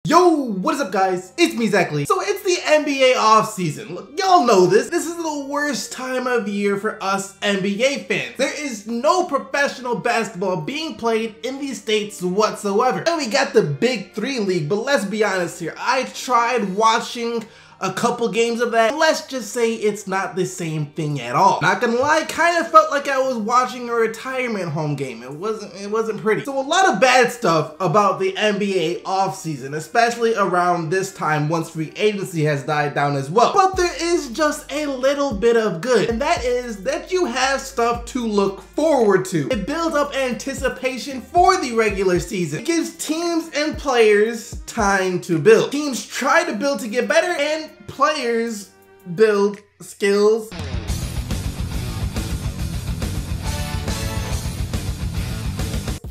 Yo, what is up guys? It's me, Zachary. So it's the NBA offseason. Look, y'all know this. This is the worst time of year for us NBA fans. There is no professional basketball being played in these states whatsoever. And we got the Big 3 league, but let's be honest here. I tried watching a couple games of that. Let's just say it's not the same thing at all. Not gonna lie, kind of felt like I was watching a retirement home game. It wasn't pretty. So a lot of bad stuff about the NBA offseason, especially around this time once free agency has died down as well. But there is just a little bit of good, and that is that you have stuff to look forward to. It builds up anticipation for the regular season. It gives teams and players time to build. Teams try to build to get better, and players build skills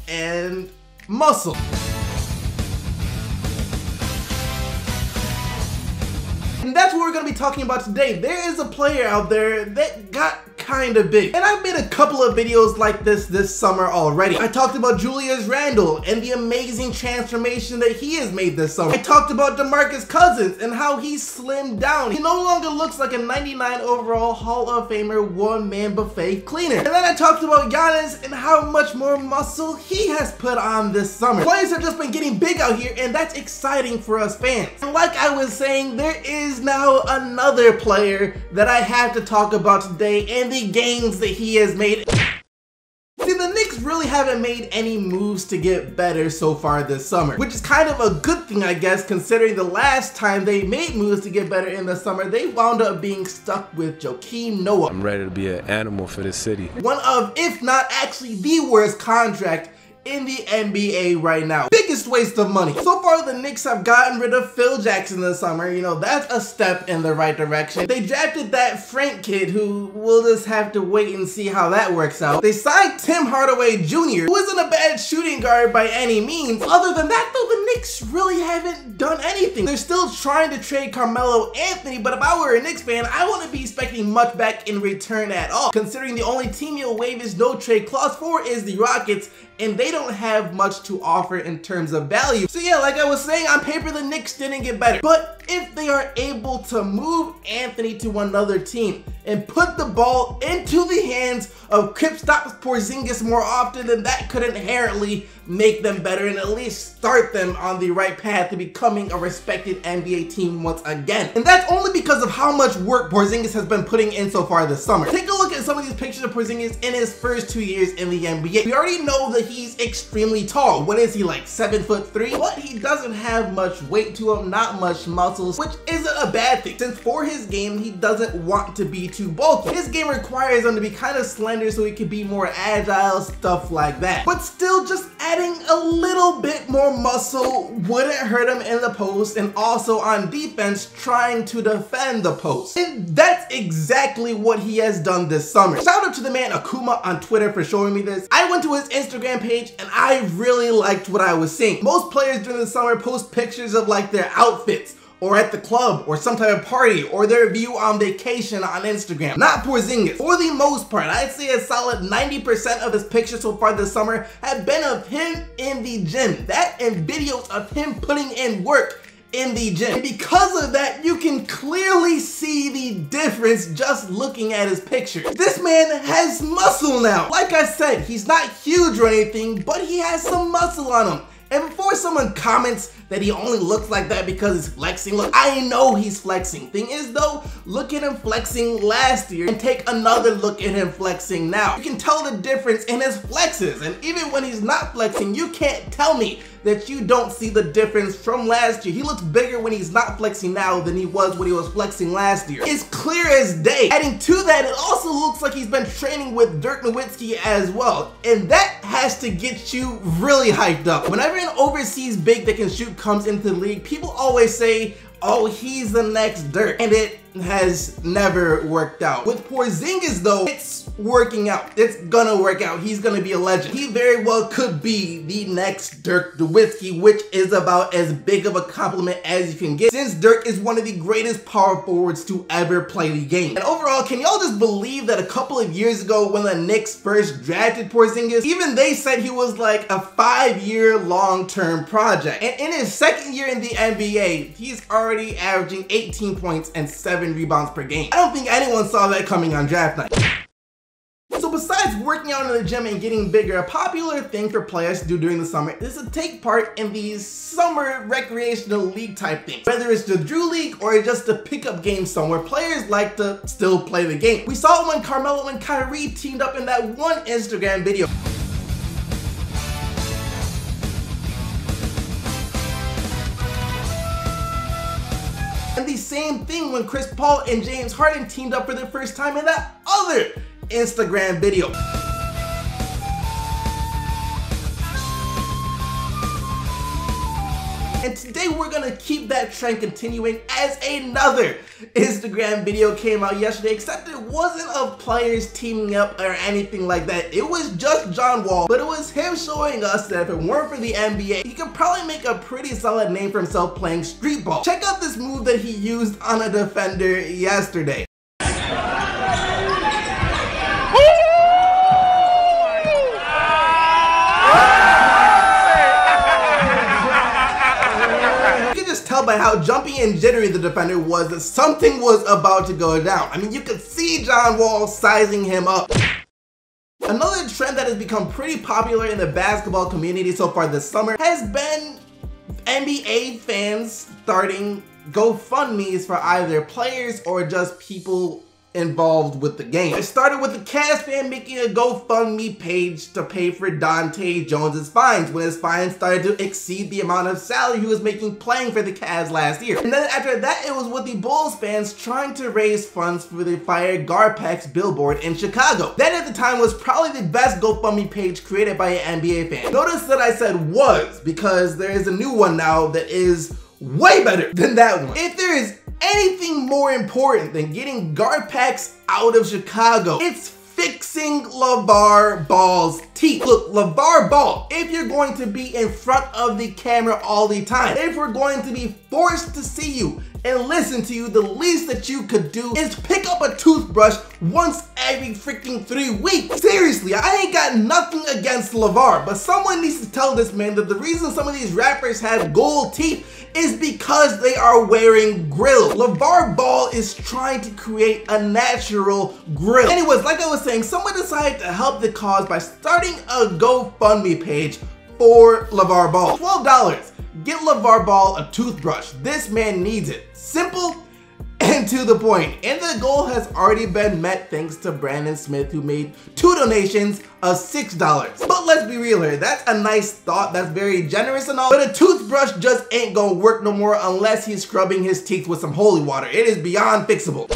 and muscle. And that's what we're going to be talking about today. There is a player out there that got kind of big, and I've made a couple of videos like this summer already. I talked about Julius Randle and the amazing transformation that he has made this summer. I talked about DeMarcus Cousins and how he slimmed down. He no longer looks like a 99 overall Hall of Famer one-man buffet cleaner. And then I talked about Giannis and how much more muscle he has put on this summer. Players have just been getting big out here, and that's exciting for us fans. And like I was saying, there is now another player that I have to talk about today, and the gains that he has made. See, the Knicks really haven't made any moves to get better so far this summer, which is kind of a good thing, I guess, considering the last time they made moves to get better in the summer, they wound up being stuck with Joakim Noah. I'm ready to be an animal for this city. One of, if not actually the worst contract in the NBA right now. Biggest waste of money. So far, the Knicks have gotten rid of Phil Jackson this summer. You know, that's a step in the right direction. They drafted that Frank kid who we'll just have to wait and see how that works out. They signed Tim Hardaway Jr., who isn't a bad shooting guard by any means. Other than that, though, the Knicks really haven't done anything. They're still trying to trade Carmelo Anthony, but if I were a Knicks fan, I wouldn't be expecting much back in return at all, considering the only team you'll waive his no trade clause for is the Rockets, and they don't have much to offer in terms of value. So yeah, like I was saying, on paper the Knicks didn't get better. But if they are able to move Anthony to another team and put the ball into the hands of Kristaps Porzingis more often, then that could inherently make them better and at least start them on the right path to becoming a respected NBA team once again. And that's only because of how much work Porzingis has been putting in so far this summer. Take a look at some of these pictures of Porzingis in his first 2 years in the NBA. We already know that he's extremely tall. What is he, like 7'3"? But he doesn't have much weight to him, not much muscles, which isn't a bad thing, since for his game, he doesn't want to be too bulky. His game requires him to be kind of slender so he can be more agile, stuff like that. But still, just adding a little bit more muscle wouldn't hurt him in the post, and also on defense, trying to defend the post. And that's exactly what he has done this summer. Shout out to the man Akuma on Twitter for showing me this. I went to his Instagram page and I really liked what I was seeing. Most players during the summer post pictures of like their outfits, or at the club, or some type of party, or their view on vacation on Instagram. Not Porzingis. For the most part, I'd say a solid 90% of his pictures so far this summer have been of him in the gym. That and videos of him putting in work in the gym. And because of that, you can clearly see the difference just looking at his pictures. This man has muscle now. Like I said, he's not huge or anything, but he has some muscle on him. And before someone comments that he only looks like that because he's flexing, look, I know he's flexing. Thing is though, look at him flexing last year and take another look at him flexing now. You can tell the difference in his flexes, and even when he's not flexing, you can't tell me that you don't see the difference from last year. He looks bigger when he's not flexing now than he was when he was flexing last year. It's clear as day. Adding to that, it also looks like he's been training with Dirk Nowitzki as well, and that has to get you really hyped up. Whenever an overseas big that can shoot comes into the league, people always say, oh, he's the next Dirk. And it has never worked out. With Porzingis though, it's working out. It's gonna work out. He's gonna be a legend. He very well could be the next Dirk Nowitzki, which is about as big of a compliment as you can get, since Dirk is one of the greatest power forwards to ever play the game. And overall, can y'all just believe that a couple of years ago when the Knicks first drafted Porzingis, even they said he was like a 5-year long-term project. And in his second year in the NBA, he's already averaging 18 points and 7 rebounds per game. I don't think anyone saw that coming on draft night. So besides working out in the gym and getting bigger, a popular thing for players to do during the summer is to take part in these summer recreational league type things. Whether it's the Drew League or just to pick up games somewhere, players like to still play the game. We saw it when Carmelo and Kyrie teamed up in that one Instagram video. And the same thing when Chris Paul and James Harden teamed up for the first time in that other Instagram video. And today we're gonna keep that trend continuing as another Instagram video came out yesterday, except it wasn't of players teaming up or anything like that. It was just John Wall, but it was him showing us that if it weren't for the NBA, he could probably make a pretty solid name for himself playing street ball. Check out this move that he used on a defender yesterday. By how jumpy and jittery the defender was, that something was about to go down. I mean, you could see John Wall sizing him up. Another trend that has become pretty popular in the basketball community so far this summer has been NBA fans starting GoFundMes for either players or just people involved with the game. It started with the Cavs fan making a GoFundMe page to pay for Dante Jones's fines when his fines started to exceed the amount of salary he was making playing for the Cavs last year. And then after that, it was with the Bulls fans trying to raise funds for the fired Garpax billboard in Chicago. That at the time was probably the best GoFundMe page created by an NBA fan. Notice that I said was, because there is a new one now that is way better than that one. If there is anything more important than getting Garpax out of Chicago, it's fixing Lavar Balls' teeth. Look, Lavar Ball, if you're going to be in front of the camera all the time, if we're going to be forced to see you and listen to you, the least that you could do is pick up a toothbrush once every freaking 3 weeks. Seriously, I ain't got nothing against Lavar, but someone needs to tell this man that the reason some of these rappers have gold teeth is because they are wearing grills. Lavar Ball is trying to create a natural grill. Anyways, like I was saying, someone decided to help the cause by starting a GoFundMe page for Lavar Ball. $12. Get Lavar Ball a toothbrush. This man needs it. Simple and to the point. And the goal has already been met thanks to Brandon Smith, who made 2 donations of $6. But let's be real here, that's a nice thought, that's very generous and all, but a toothbrush just ain't gonna work no more unless he's scrubbing his teeth with some holy water. It is beyond fixable.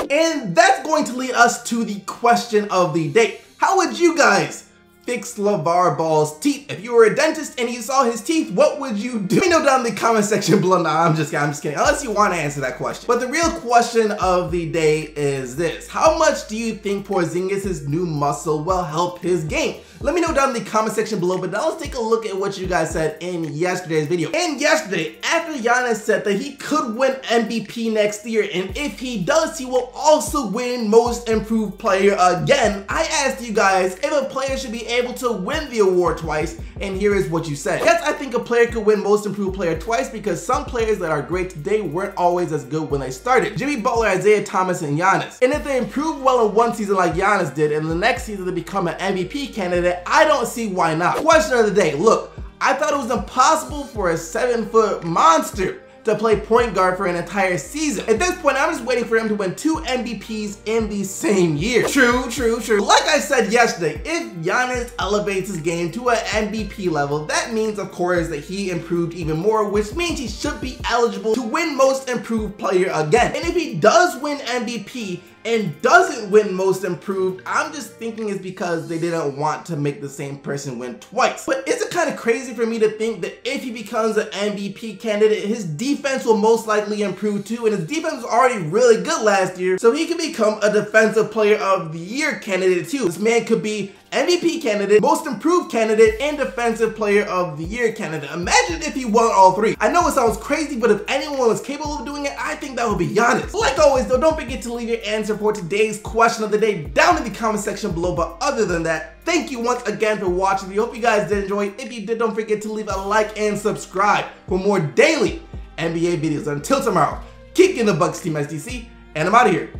And that's going to lead us to the question of the day. How would you guys fix Lavar Ball's teeth? If you were a dentist and you saw his teeth, what would you do? Let me know down in the comment section below. Nah, I'm just kidding. Unless you want to answer that question. But the real question of the day is this. How much do you think Porzingis' new muscle will help his game? Let me know down in the comment section below, but now let's take a look at what you guys said in yesterday's video. And yesterday, after Giannis said that he could win MVP next year, and if he does, he will also win Most Improved Player again, I asked you guys if a player should be able to win the award twice, and here is what you said. Yes, I think a player could win Most Improved Player twice because some players that are great today weren't always as good when they started. Jimmy Butler, Isaiah Thomas, and Giannis. And if they improve well in one season like Giannis did, and the next season they become an MVP candidate, I don't see why not. Question of the day. Look, I thought it was impossible for a 7-foot monster to play point guard for an entire season. At this point, I'm just waiting for him to win 2 MVPs in the same year. True. Like I said yesterday, if Giannis elevates his game to an MVP level, that means, of course, that he improved even more, which means he should be eligible to win Most Improved Player again. And if he does win MVP, and doesn't win Most Improved, I'm just thinking it's because they didn't want to make the same person win twice. But is it kind of crazy for me to think that if he becomes an MVP candidate, his defense will most likely improve too, and his defense was already really good last year, so he could become a Defensive Player of the Year candidate too. This man could be MVP candidate, Most Improved candidate, and Defensive Player of the Year candidate. Imagine if he won all three. I know it sounds crazy, but if anyone was capable of doing it, I think that would be Giannis. Like always though, don't forget to leave your answer for today's question of the day down in the comment section below. But other than that, thank you once again for watching. I hope you guys did enjoy. If you did, don't forget to leave a like and subscribe for more daily NBA videos. Until tomorrow, keep getting the Bucks Team SDC, and I'm out of here.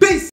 Peace!